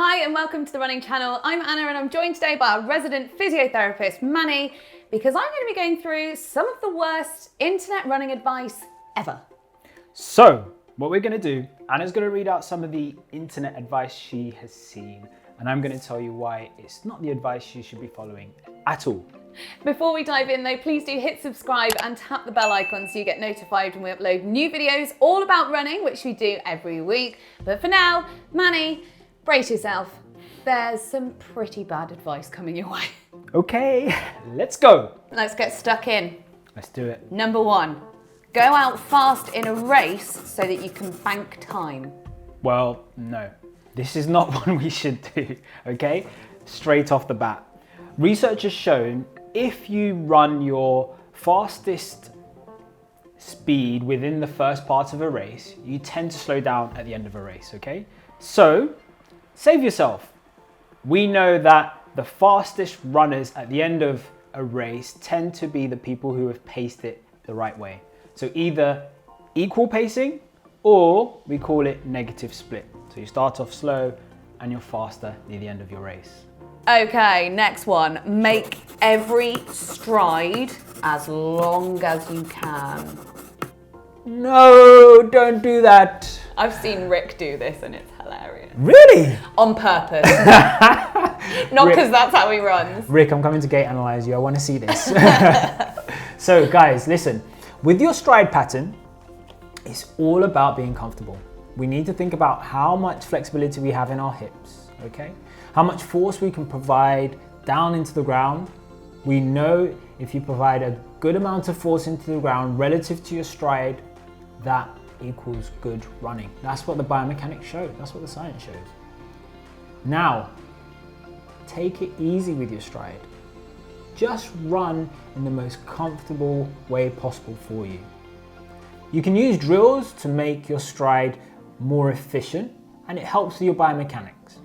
Hi and welcome to the running channel. I'm Anna and I'm joined today by our resident physiotherapist, Manni, because I'm going to be going through some of the worst internet running advice ever. So, what we're going to do, Anna's going to read out some of the internet advice she has seen, and I'm going to tell you why it's not the advice you should be following at all. Before we dive in though, please do hit subscribe and tap the bell icon so you get notified when we upload new videos all about running, which we do every week. But for now, Manni, brace yourself. There's some pretty bad advice coming your way. Okay, let's go. Let's get stuck in. Let's do it. Number one, go out fast in a race so that you can bank time. Well, no, this is not one we should do, okay? Straight off the bat. Research has shown if you run your fastest speed within the first part of a race, you tend to slow down at the end of a race, okay? So, save yourself. We know that the fastest runners at the end of a race tend to be the people who have paced it the right way. So either equal pacing or we call it negative split. So you start off slow and you're faster near the end of your race. Okay, next one. Make every stride as long as you can. No, don't do that. I've seen Rick do this and it's hilarious. Really? On purpose. Not because that's how he runs. Rick, I'm coming to gate analyze you. I want to see this. So guys, listen. With your stride pattern, it's all about being comfortable. We need to think about how much flexibility we have in our hips, okay? How much force we can provide down into the ground. We know if you provide a good amount of force into the ground relative to your stride, that equals good running. That's what the biomechanics show. That's what the science shows. Now, take it easy with your stride. Just run in the most comfortable way possible for you. You can use drills to make your stride more efficient and it helps with your biomechanics.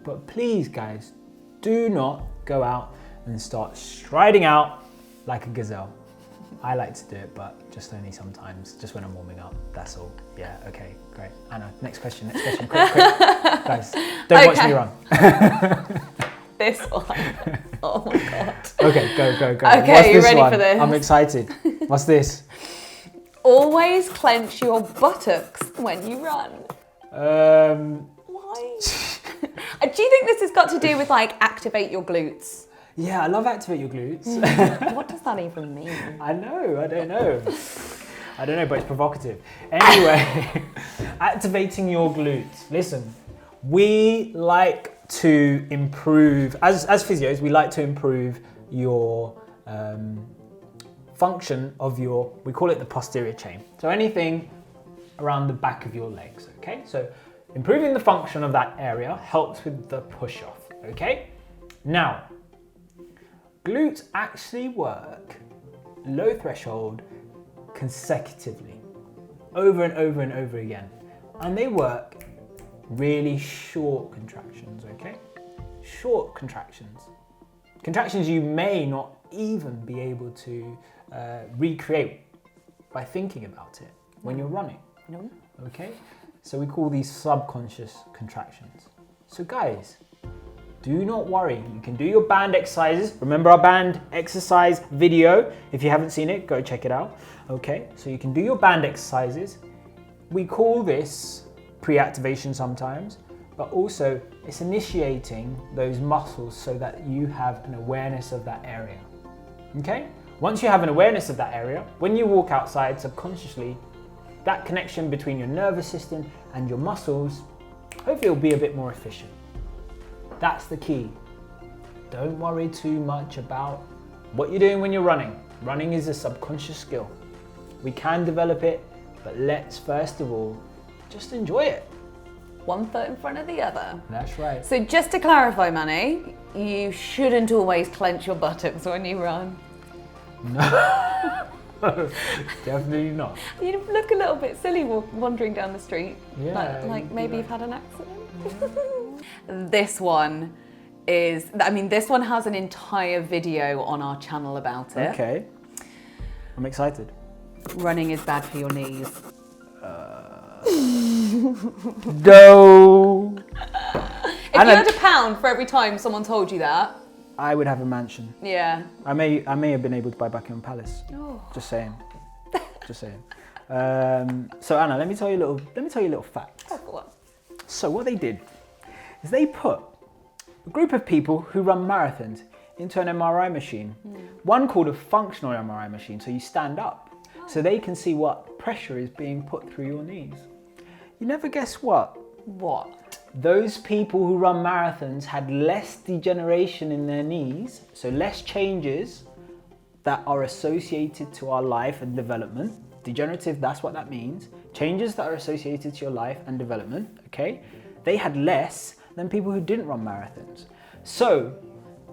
But please guys, do not go out and start striding out like a gazelle. I like to do it, but just only sometimes, just when I'm warming up, that's all. Yeah, okay, great. Anna, next question, quick. Guys, don't watch me run. This one. Oh my God. Okay, go. Okay, What's you this ready one? for this? I'm excited. What's this? Always clench your buttocks when you run. Why? Do you think this has got to do with like activate your glutes? Yeah, I love activate your glutes. What does that even mean? I don't know, but it's provocative. Anyway, activating your glutes. Listen, we like to improve, as physios, we like to improve your function of your, we call it the posterior chain. So anything around the back of your legs, okay? So improving the function of that area helps with the push-off, okay? Now, glutes actually work low threshold consecutively over and over and over again. And they work really short contractions, okay? Short contractions. Contractions you may not even be able to recreate by thinking about it when you're running. No. Okay? So we call these subconscious contractions. So guys, do not worry. You can do your band exercises. Remember our band exercise video. If you haven't seen it, go check it out. Okay? So you can do your band exercises. We call this pre-activation sometimes, but also it's initiating those muscles so that you have an awareness of that area. Okay? Once you have an awareness of that area, when you walk outside subconsciously, that connection between your nervous system and your muscles, hopefully will be a bit more efficient. That's the key. Don't worry too much about what you're doing when you're running. Running is a subconscious skill. We can develop it, but let's first of all, just enjoy it. One foot in front of the other. That's right. So just to clarify, Manni, you shouldn't always clench your buttocks when you run. No, definitely not. You look a little bit silly wandering down the street. Yeah. Like maybe you've had an accident. This one is, this one has an entire video on our channel about it. Okay. I'm excited. Running is bad for your knees. No. If you had £1 for every time someone told you that, I would have a mansion. yeah. I may have been able to buy Buckingham Palace. Oh. Just saying. Just saying. So Anna, let me tell you a little fact. Oh, what? So what they did is they put a group of people who run marathons into an MRI machine. One called a functional MRI machine, so you stand up, so they can see what pressure is being put through your knees. You never guess what? What? Those people who run marathons had less degeneration in their knees, so less changes that are associated to our life and development. Degenerative, that's what that means. Changes that are associated to your life and development, okay? They had less than people who didn't run marathons. So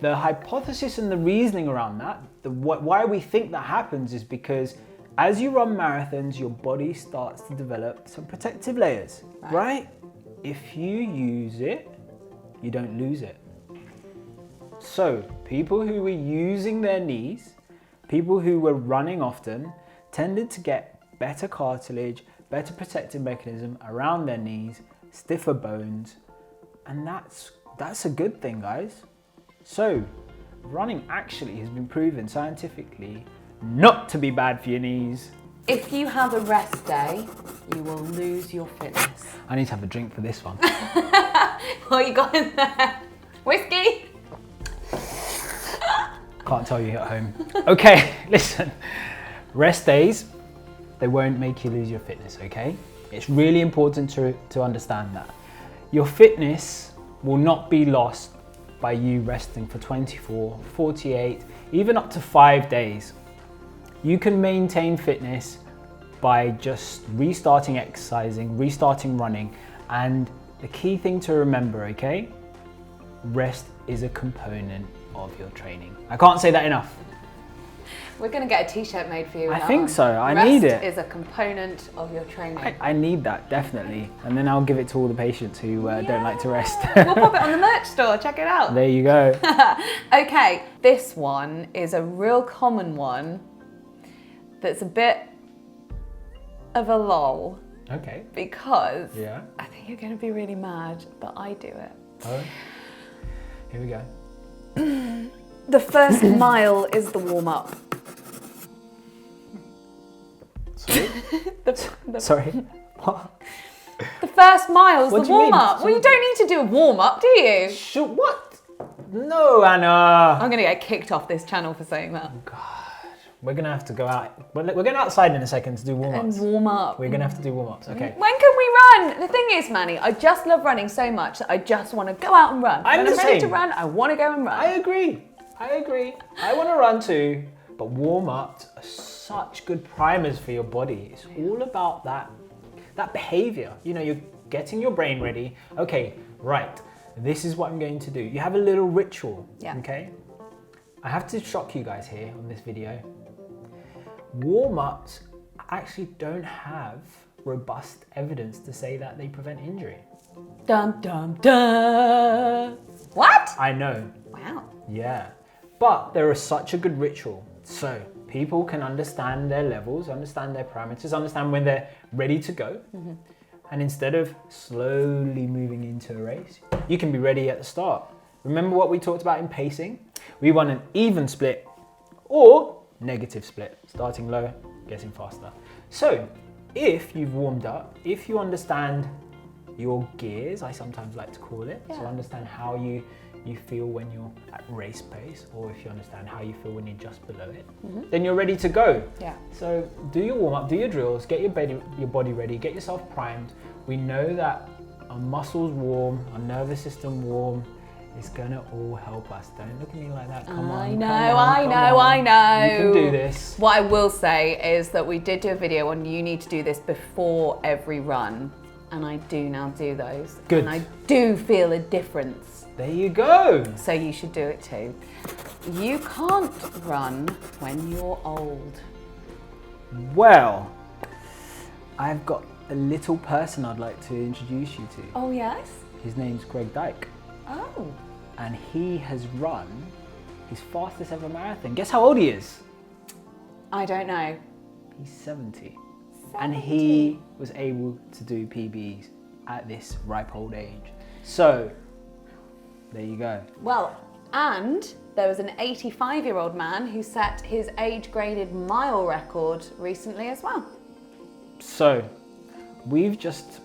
the hypothesis and the reasoning around that, why we think that happens is because as you run marathons, your body starts to develop some protective layers, right? If you use it, you don't lose it. So people who were using their knees, people who were running often, tended to get better cartilage, better protective mechanism around their knees, stiffer bones, and that's a good thing, guys. So running actually has been proven scientifically not to be bad for your knees. If you have a rest day, you will lose your fitness. I need to have a drink for this one. What you got in there? Whiskey? Can't tell you at home. Okay, listen. Rest days, they won't make you lose your fitness, okay? It's really important to understand that. Your fitness will not be lost by you resting for 24, 48, even up to 5 days. You can maintain fitness by just restarting exercising, restarting running, and the key thing to remember, okay? Rest is a component of your training. I can't say that enough. We're going to get a t-shirt made for you. I think so. I need it. Rest is a component of your training. I need that, definitely. And then I'll give it to all the patients who don't like to rest. We'll pop it on the merch store. Check it out. There you go. Okay, this one is a real common one that's a bit of a lull. Okay. Because Yeah. I think you're going to be really mad, but I do it. Oh. Here we go. The first mile is the warm-up. Sorry? The Sorry? What? The first mile is What the do you mean? warm-up. Well, you don't need to do a warm-up, do you? Sure, what? No, Anna. I'm going to get kicked off this channel for saying that. God. We're going to have to go out. We're going outside in a second to do warm-ups. And warm up. We're going to have to do warm-ups, okay. When can we run? The thing is, Manny, I just love running so much that I just want to go out and run. I'm when the I'm ready to same. run, I want to go and run. I agree. I want to run too, but warm-ups are such good primers for your body. It's all about that behavior. You know, you're getting your brain ready. Okay, right, this is what I'm going to do. You have a little ritual, okay? I have to shock you guys here on this video. Warm-ups actually don't have robust evidence to say that they prevent injury. Dum, dum, dum. What? I know. Wow. Yeah, but there is such a good ritual. So people can understand their levels, understand their parameters, understand when they're ready to go. Mm-hmm. And instead of slowly moving into a race, you can be ready at the start. Remember what we talked about in pacing? We want an even split or negative split, starting low, getting faster. So if you've warmed up, if you understand your gears, I sometimes like to call it, so understand how you feel when you're at race pace, or if you understand how you feel when you're just below it, then you're ready to go. Yeah. So do your warm up, do your drills, get your body ready, get yourself primed. We know that our muscles warm, our nervous system warm. It's gonna all help us. Don't look at me like that. Come on. I know. You can do this. What I will say is that we did do a video on you need to do this before every run, and I do now do those. Good. And I do feel a difference. There you go. So you should do it too. You can't run when you're old. Well, I've got a little person I'd like to introduce you to. Oh yes? His name's Greg Dyke. Oh. And he has run his fastest ever marathon. Guess how old he is? I don't know. He's 70. And he was able to do PBs at this ripe old age. So, There you go. Well, and there was an 85-year-old man who set his age-graded mile record recently as well. So, we've just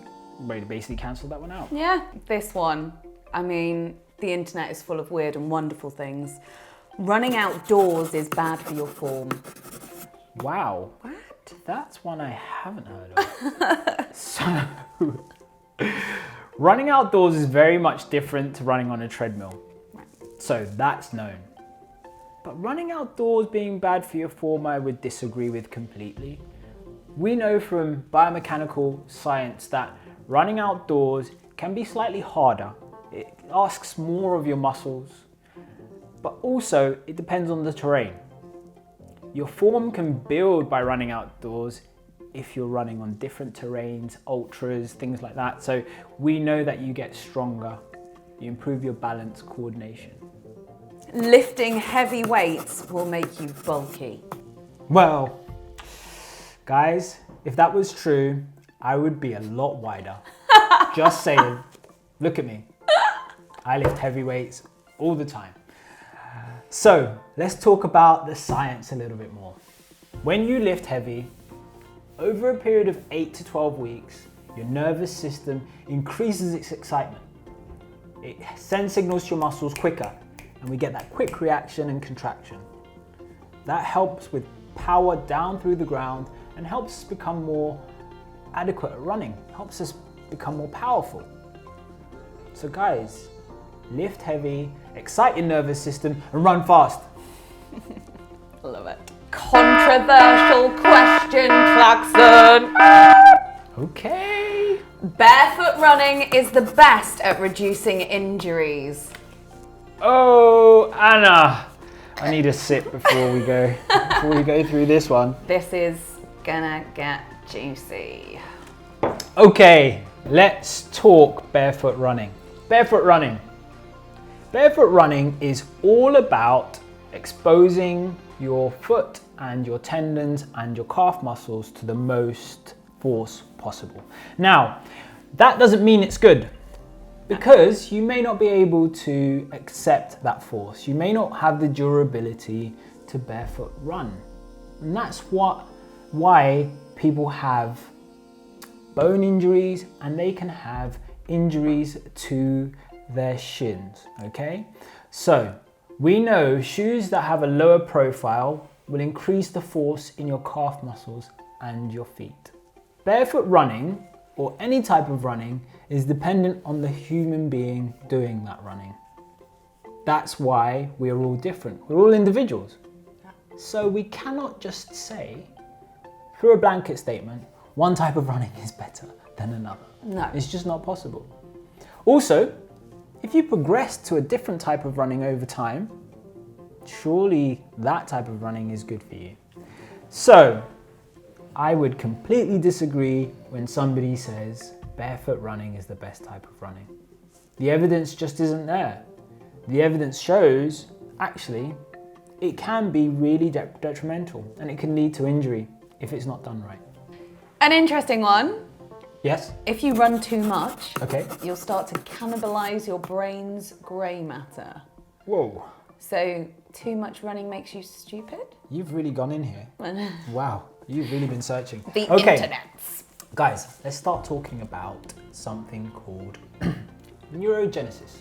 basically cancelled that one out. Yeah, this one, I mean, the internet is full of weird and wonderful things. Running outdoors is bad for your form. Wow. What? That's one I haven't heard of. So, running outdoors is very much different to running on a treadmill. So that's known. But running outdoors being bad for your form, I would disagree with completely. We know from biomechanical science that running outdoors can be slightly harder. It asks more of your muscles, but also it depends on the terrain. Your form can build by running outdoors if you're running on different terrains, ultras, things like that. So we know that you get stronger, you improve your balance, coordination. Lifting heavy weights will make you bulky. Well, guys, if that was true, I would be a lot wider. Just saying. Look at me. I lift heavy weights all the time. So let's talk about the science a little bit more. When you lift heavy, over a period of 8 to 12 weeks, your nervous system increases its excitement. It sends signals to your muscles quicker, and we get that quick reaction and contraction. That helps with power down through the ground and helps us become more adequate at running, helps us become more powerful. So guys, lift heavy, excite your nervous system, and run fast. Love it. Controversial question, Clarkson. Okay. Barefoot running is the best at reducing injuries. Oh, Anna. I need a sip before we go through this one. This is gonna get juicy. Okay, let's talk barefoot running. Barefoot running. Barefoot running is all about exposing your foot and your tendons and your calf muscles to the most force possible. Now, that doesn't mean it's good, because you may not be able to accept that force. You may not have the durability to barefoot run. And that's why people have bone injuries, and they can have injuries to their shins, okay? So we know shoes that have a lower profile will increase the force in your calf muscles and your feet. Barefoot running, or any type of running, is dependent on the human being doing that running. That's why we're all different. We're all individuals. So we cannot just say, through a blanket statement, one type of running is better than another. No. It's just not possible. Also, if you progress to a different type of running over time, surely that type of running is good for you. So, I would completely disagree when somebody says barefoot running is the best type of running. The evidence just isn't there. The evidence shows, actually, it can be really detrimental, and it can lead to injury if it's not done right. An interesting one. Yes? If you run too much, Okay. you'll start to cannibalize your brain's grey matter. Whoa. So too much running makes you stupid? You've really gone in here. Wow. You've really been searching. The internets. Guys, let's start talking about something called neurogenesis.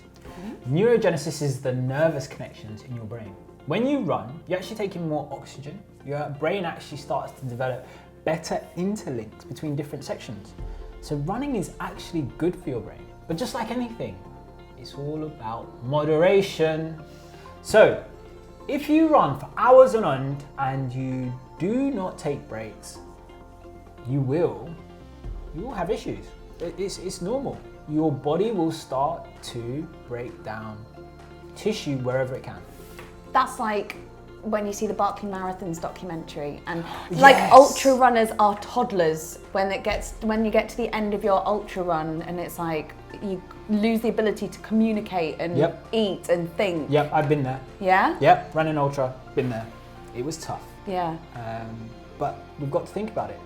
Neurogenesis is the nervous connections in your brain. When you run, you actually take in more oxygen. Your brain actually starts to develop better interlinks between different sections. So running is actually good for your brain. But just like anything, it's all about moderation. So if you run for hours on end and you do not take breaks, you will have issues. It's normal. Your body will start to break down tissue wherever it can. That's like when you see the Barkley Marathons documentary, and Yes. like ultra runners are toddlers when you get to the end of your ultra run, and it's like you lose the ability to communicate and eat and think. Yep, I've been there. Yeah? Yep, running ultra, been there. It was tough. Yeah. But we've got to think about it.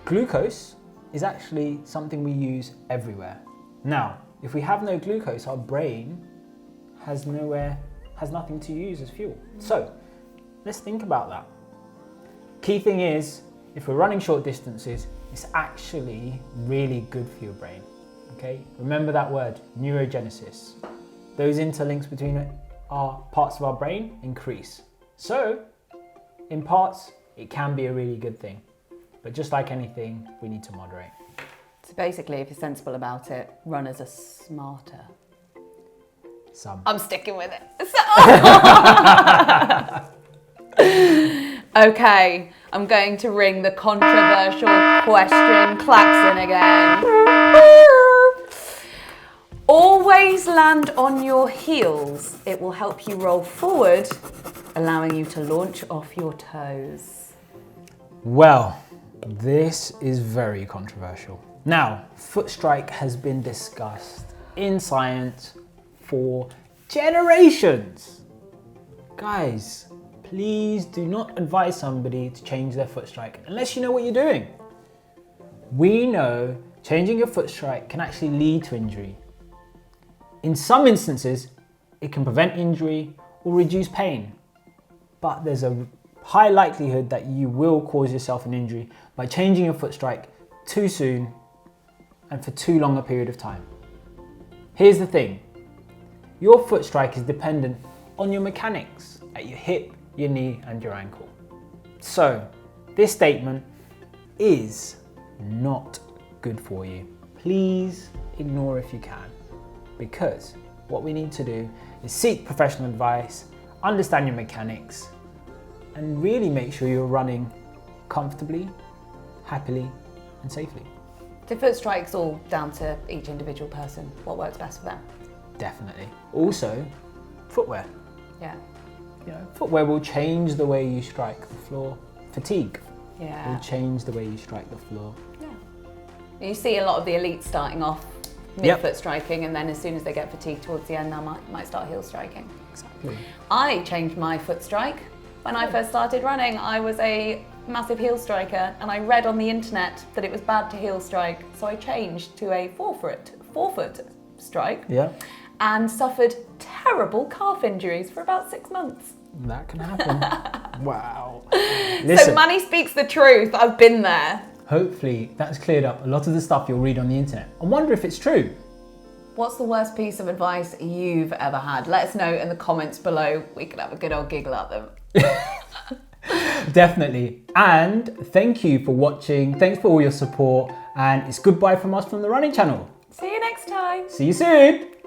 Glucose is actually something we use everywhere. Now, if we have no glucose, our brain has nothing to use as fuel. So let's think about that. Key thing is, if we're running short distances, it's actually really good for your brain. Okay, remember that word, neurogenesis. Those interlinks between our parts of our brain increase. So in parts, it can be a really good thing. But just like anything, we need to moderate. So basically, if you're sensible about it, runners are smarter. Some. I'm sticking with it. Okay, I'm going to ring the controversial question klaxon again. Always land on your heels. It will help you roll forward, allowing you to launch off your toes. Well, this is very controversial. Now, foot strike has been discussed in science for generations. Guys, please do not advise somebody to change their foot strike unless you know what you're doing. We know changing your foot strike can actually lead to injury. In some instances, it can prevent injury or reduce pain, but there's a high likelihood that you will cause yourself an injury by changing your foot strike too soon and for too long a period of time. Here's the thing, your foot strike is dependent on your mechanics at your hip, your knee and your ankle. So this statement is not good for you. Please ignore if you can, because what we need to do is seek professional advice, understand your mechanics, and really make sure you're running comfortably, happily, and safely. So foot strike's all down to each individual person, what works best for them. Definitely. Also, footwear. Yeah. You know, footwear will change the way you strike the floor. Fatigue Yeah. will change the way you strike the floor. Yeah. You see a lot of the elites starting off mid-foot striking, and then as soon as they get fatigued towards the end, they might start heel striking. Exactly. I changed my foot strike. When I first started running, I was a massive heel striker, and I read on the internet that it was bad to heel strike, so I changed to a forefoot strike. Yeah. And suffered terrible calf injuries for about 6 months. That can happen. Wow. So Listen, Manni speaks the truth. I've been there. hopefully that's cleared up a lot of the stuff you'll read on the internet. I wonder if it's true. What's the worst piece of advice you've ever had? Let us know in the comments below. We could have a good old giggle at them. Definitely. And thank you for watching. Thanks for all your support. And it's goodbye from us from the Running Channel. See you next time. See you soon.